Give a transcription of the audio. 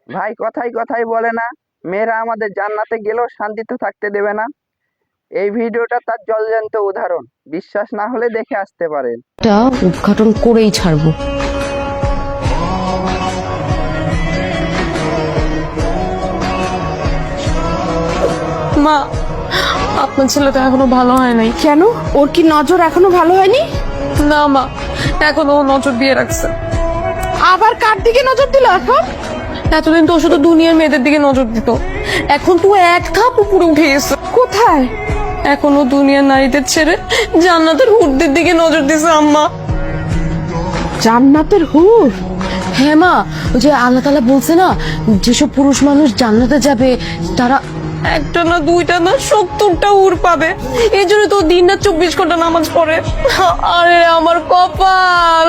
ভাই কথাই কথাই বলে না, মেয়েরা আমাদের জান্নাতে গেলেও শান্তিতে থাকতে দেবে না। এই ভিডিওটা তার জলজ্যান্ত উদাহরণ। বিশ্বাস না হলে দেখে আসতে পারেন। এটা উদ্ঘাটন করেই ছাড়বো। মা, আপনার ছেলে তো এখনো ভালো হয় নাই। কেন? ওর কি নজর এখনো ভালো হয়নি? না মা, এখনো ও নজর দিয়ে রাখছে। আবার কার দিকে নজর দিল এখন? এতদিন তো ও শুধু দুনিয়ার মেয়েদের দিকে নজর দিত, এখন তো এক ধাপ উপরে উঠে গেছে। কোথায়? এখনো দুনিয়ার নারীদের ছেড়ে জান্নাতের হুরদের দিকে নজর দিছে আম্মা। জান্নাতের হুর? হ্যাঁ মা, ওই যে আল্লাহ তাআলা বলছে না, যেসব পুরুষ মানুষ জান্নাতে যাবে তারা একটা না দুইটা না 70টা হুর পাবে। এই জন্য তো দিন না 24 ঘন্টা নামাজ পড়ে। আরে আমার কপাল।